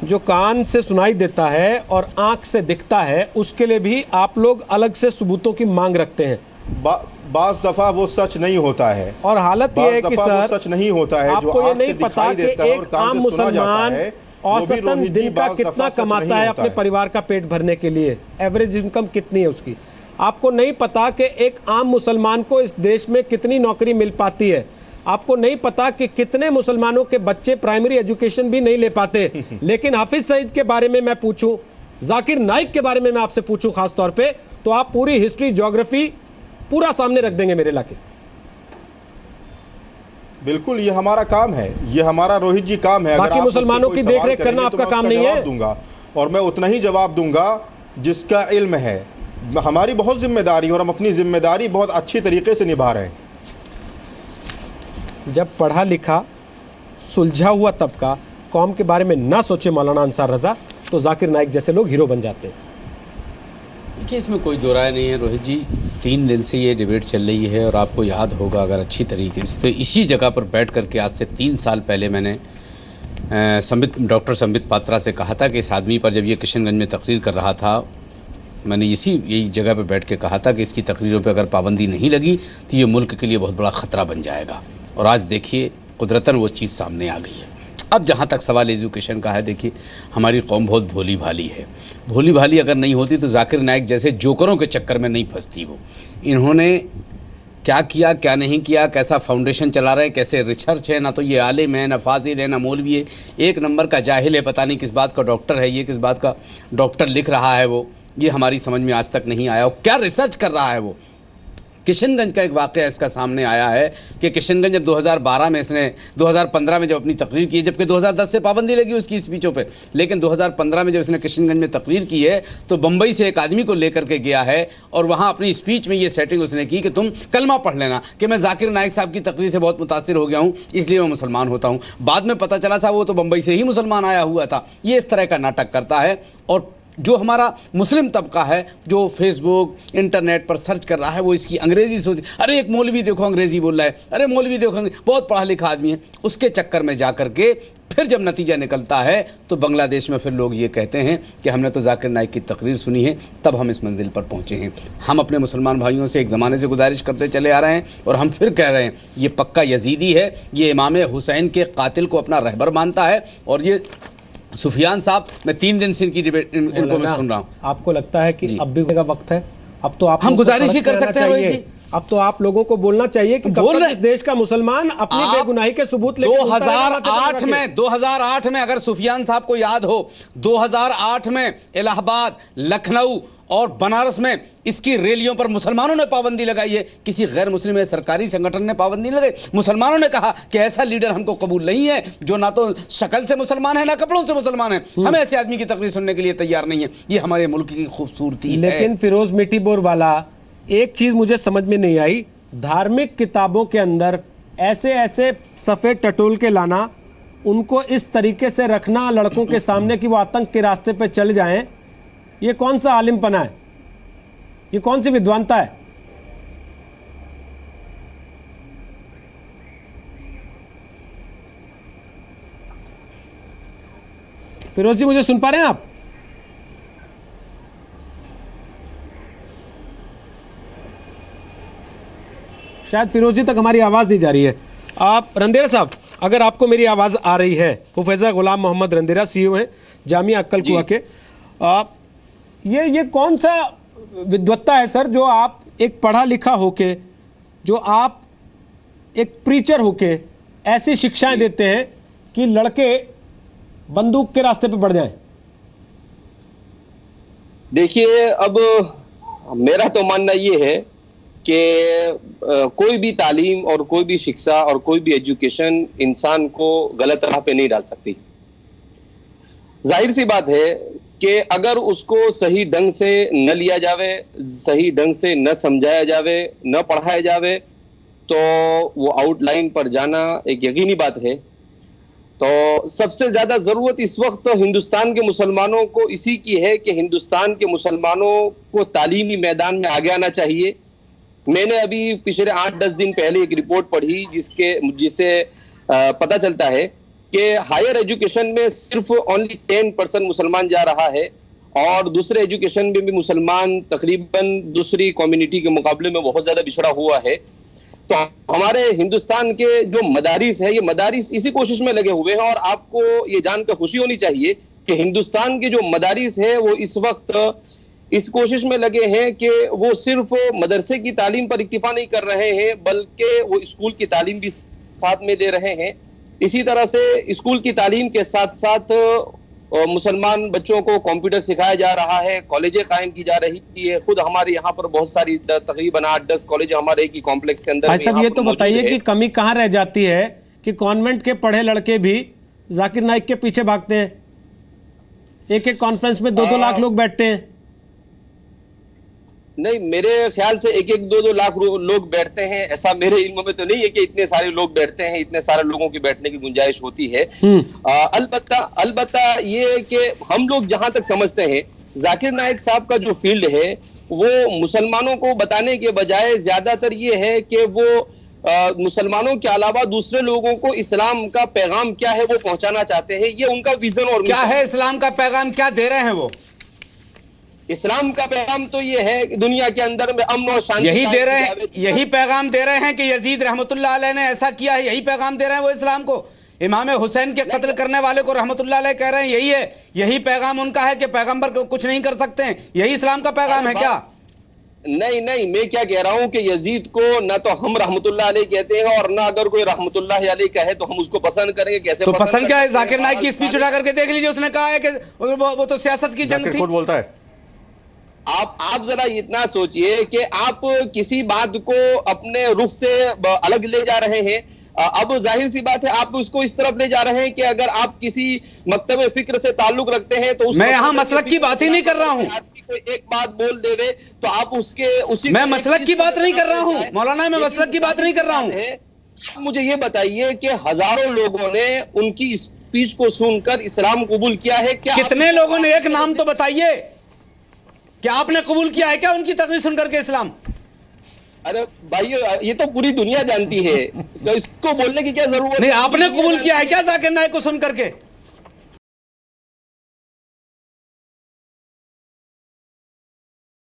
जो कान से सुनाई देता है और आंख से दिखता है, उसके लिए भी आप लोग अलग से सबूतों की मांग रखते हैं। बाज़ दफ़ा वो सच नहीं होता है, और हालत ये है कि सर सच नहीं होता है। आपको ये नहीं पता कि एक आम मुसलमान औसतन दिन का कितना कमाता है अपने परिवार का पेट भरने के लिए, एवरेज इनकम कितनी है उसकी। आपको नहीं पता कि एक आम मुसलमान को इस देश में कितनी नौकरी मिल पाती है। आपको नहीं पता कि कितने मुसलमानों के बच्चे प्राइमरी एजुकेशन भी नहीं ले पाते। लेकिन हाफिज सईद के बारे में मैं पूछूं, जाकिर नाइक के बारे में मैं आपसे पूछूं खास तौर पे, तो आप पूरी हिस्ट्री ज्योग्राफी पूरा सामने रख देंगे मेरे इलाके। बिल्कुल, ये हमारा काम है, ये हमारा रोहित जी काम है। बाकी मुसलमानों की देखरेख करना आपका काम नहीं है। दूंगा और मैं उतना ही जवाब दूंगा जिसका इल्म है। हमारी बहुत जिम्मेदारी और हम अपनी जिम्मेदारी बहुत अच्छी तरीके से निभा रहे हैं। जब पढ़ा लिखा सुलझा हुआ तबका कौम के बारे में ना सोचे मौलाना अंसार रजा, तो जाकिर नाइक जैसे लोग हीरो बन जाते हैं। देखिए, इसमें कोई दो राय नहीं है रोहित जी। 3 दिन से ये डिबेट चल रही है और आपको याद होगा अगर अच्छी तरीके से, तो इसी जगह पर बैठ करके आज से 3 साल पहले मैंने डॉक्टर संबित पात्रा से कहा था कि इस आदमी पर जब ये किशनगंज में तकरीर कर रहा था, मैंने यही जगह पर बैठ के कहा था कि इसकी तकरीरों पर अगर पाबंदी नहीं लगी तो ये मुल्क के लिए बहुत बड़ा ख़तरा बन जाएगा। और आज देखिए कुदरतन वो चीज़ सामने आ गई है। अब जहाँ तक सवाल एजुकेशन का है, देखिए हमारी कौम बहुत भोली भाली है। भोली भाली अगर नहीं होती तो जाकिर नाइक जैसे जोकरों के चक्कर में नहीं फंसती वो। इन्होंने क्या किया, क्या नहीं किया, कैसा फाउंडेशन चला रहे हैं, कैसे रिसर्च है, ना तो ये आलिम है, ना फाजिल है, ना मौलवी है, एक नंबर का जाहिल है, पता नहीं किस बात का डॉक्टर है, ये किस बात का डॉक्टर लिख रहा है वो, ये हमारी समझ में आज तक नहीं आया। क्या रिसर्च कर रहा है वो। किशनगंज का एक वाक़या इसका सामने आया है कि किशनगंज जब 2012 में इसने 2015 में जब अपनी तकरीर की, जबकि 2010 से पाबंदी लगी उसकी स्पीचों पे, लेकिन 2015 में जब इसने किशनगंज में तकरीर की है तो बम्बई से एक आदमी को लेकर के गया है और वहाँ अपनी स्पीच में ये सेटिंग उसने की कि तुम कलमा पढ़ लेना कि मैं जाकिर नाइक साहब की तकरीर से बहुत मुतासिर हो गया हूँ, इसलिए मैं मुसलमान होता हूँ। बाद में पता चला था वो तो बम्बई से ही मुसलमान आया हुआ था। ये इस तरह का नाटक करता है। और जो हमारा मुस्लिम तबका है जो फेसबुक इंटरनेट पर सर्च कर रहा है, वो इसकी अंग्रेज़ी सोच, अरे एक मौलवी देखो अंग्रेज़ी बोल रहा है, अरे मौलवी देखो बहुत पढ़ा लिखा आदमी है, उसके चक्कर में जा कर के फिर जब नतीजा निकलता है तो बांग्लादेश में फिर लोग ये कहते हैं कि हमने तो जाकिर नाइक की तकरीर सुनी है तब हम इस मंजिल पर पहुँचे हैं। हम अपने मुसलमान भाइयों से एक ज़माने से गुजारिश करते चले आ रहे हैं और हम फिर कह रहे हैं, ये पक्का यजीदी है, ये इमाम हुसैन के कातिल को अपना रहबर मानता है। और ये सुफियान साहब, मैं 3 दिन से इनकी डिबेट इनको मैं सुन रहा हूँ। आपको लगता है कि अब भी का वक्त है? अब तो आप हम गुजारिश ही कर सकते हैं रोहित जी। अब तो आप लोगों को बोलना चाहिए कि कब तक इस देश का मुसलमान अपनी बेगुनाही के सबूत लेकर 2008 में अगर सुफियान साहब को याद हो, 2008 में इलाहाबाद, लखनऊ और बनारस में इसकी रैलियों पर मुसलमानों ने पाबंदी लगाई है। किसी गैर मुस्लिम सरकारी संगठन ने पाबंदी नहीं लगाई। मुसलमानों ने कहा कि ऐसा लीडर हमको कबूल नहीं है जो ना तो शक्ल से मुसलमान है ना कपड़ों से मुसलमान है। हम ऐसे आदमी की तकरीर सुनने के लिए तैयार नहीं है। ये हमारे मुल्क की खूबसूरती है। लेकिन फिरोज मिट्टीबोर वाला, एक चीज मुझे समझ में नहीं आई, धार्मिक किताबों के अंदर ऐसे ऐसे सफेद टटोल के लाना, उनको इस तरीके से रखना लड़कों के सामने कि वो आतंक के रास्ते पे चल जाएं, ये कौन सा आलिमपना है? ये कौन सी विद्वानता है? फिरोज जी, मुझे सुन पा रहे हैं आप? शायद फिरोज जी तक हमारी आवाज़ नहीं जा रही है। आप रंदेरा साहब, अगर आपको मेरी आवाज़ आ रही है, हुफैज़ा गुलाम मोहम्मद रंदेरा सीईओ हैं जामिया अक्कल कुआ के। आप ये कौन सा विद्वत्ता है सर, जो आप एक पढ़ा लिखा होके, जो आप एक प्रीचर होके ऐसी शिक्षाएं देते हैं कि लड़के बंदूक के रास्ते पे बढ़ जाएं? देखिए, अब मेरा तो मानना ये है कि कोई भी तालीम और कोई भी शिक्षा और कोई भी एजुकेशन इंसान को गलत राह पे नहीं डाल सकती। जाहिर सी बात है कि अगर उसको सही ढंग से न लिया जावे, सही ढंग से न समझाया जावे, न पढ़ाया जावे, तो वो आउटलाइन पर जाना एक यकीनी बात है। तो सबसे ज्यादा जरूरत इस वक्त तो हिंदुस्तान के मुसलमानों को इसी की है कि हिंदुस्तान के मुसलमानों को तालीमी मैदान में आगे आना चाहिए। मैंने अभी पिछले 8-10 दिन पहले एक रिपोर्ट पढ़ी जिससे पता चलता है कि हायर एजुकेशन में सिर्फ ओनली 10% मुसलमान जा रहा है और दूसरे एजुकेशन में भी मुसलमान तकरीबन दूसरी कम्युनिटी के मुकाबले में बहुत ज्यादा पिछड़ा हुआ है। तो हमारे हिंदुस्तान के जो मदारिस है, ये मदारिस इसी कोशिश में लगे हुए हैं और आपको ये जानकर खुशी होनी चाहिए कि हिंदुस्तान के जो मदारिस है वो इस वक्त इस कोशिश में लगे हैं कि वो सिर्फ मदरसे की तालीम पर इक्तिफा नहीं कर रहे हैं बल्कि वो स्कूल की तालीम भी साथ में दे रहे हैं। इसी तरह से स्कूल की तालीम के साथ साथ मुसलमान बच्चों को कंप्यूटर सिखाया जा रहा है, कॉलेजें कायम की जा रही है। खुद हमारे यहाँ पर बहुत सारी तकरीबन 8-10 कॉलेज हमारे एक ही कॉम्प्लेक्स के अंदर। भाई साहब ये तो बताइए कि कमी कहाँ रह जाती है कि कॉन्वेंट के पढ़े लड़के भी जाकिर नाइक के पीछे भागते हैं, एक एक कॉन्फ्रेंस में 2-2 लाख लोग बैठते हैं। नहीं, मेरे ख्याल से 1-2 लाख लोग बैठते हैं, ऐसा मेरे इल्म में तो नहीं है कि इतने सारे लोग बैठते हैं, इतने सारे लोगों की बैठने की गुंजाइश होती है। अलबत्ता ये कि हम लोग जहां तक समझते हैं जाकिर नाइक साहब का जो फील्ड है वो मुसलमानों को बताने के बजाय ज्यादातर ये है कि वो मुसलमानों के अलावा दूसरे लोगों को इस्लाम का पैगाम क्या है वो पहुंचाना चाहते हैं। ये उनका विजन और क्या है इस्लाम का पैगाम, क्या दे रहे हैं वो? इस्लाम का पैगाम तो ये है कि दुनिया के अंदर में अमन और शांति यही दे रहे हैं, यही पैगाम दे रहे हैं कि यजीद रहमतुल्लाह अलैह ने ऐसा किया है, यही पैगाम दे रहे हैं वो इस्लाम को। इमाम हुसैन के कत्ल करने वाले को रहमतुल्लाह अलैह कह रहे हैं यही है, यही पैगाम उनका है कि पैगंबर कुछ नहीं कर सकते हैं, यही इस्लाम का पैगाम है क्या? नहीं, मैं क्या कह रहा हूं कि यजीद को ना तो हम रहमतुल्लाह अलैह कहते हैं और ना अगर कोई रहमतुल्लाह अलैह कहे तो हम उसको पसंद करेंगे। कैसे तो पसंद क्या है? जाकिर नाइक की स्पीच उठा करके देख लीजिए, उसने कहा है कि वो तो सियासत की जंग थी। बोलता है आप जरा इतना सोचिए कि आप किसी बात को अपने रुख से अलग ले जा रहे हैं। अब जाहिर सी बात है आप उसको इस तरफ ले जा रहे हैं कि अगर आप किसी मकतब फिक्र से ताल्लुक रखते हैं तो मैं यहाँ मसलक की बात ही नहीं कर रहा हूँ। कोई एक बात बोल देवे तो आप उसी मैं मसलक की बात नहीं कर रहा हूँ मौलाना, मैं मसलक की बात नहीं कर रहा हूँ। मुझे ये बताइए कि हजारों लोगों ने उनकी स्पीच को सुनकर इस्लाम कबूल किया है क्या? कितने लोगों ने? एक नाम तो बताइए, क्या आपने कबूल किया है क्या उनकी तकरीर सुनकर के इस्लाम? अरे भाइयों ये तो पूरी दुनिया जानती है, तो इसको बोलने की क्या जरूरत? नहीं, आपने कबूल किया है क्या जाकिर नाइक को सुनकर के?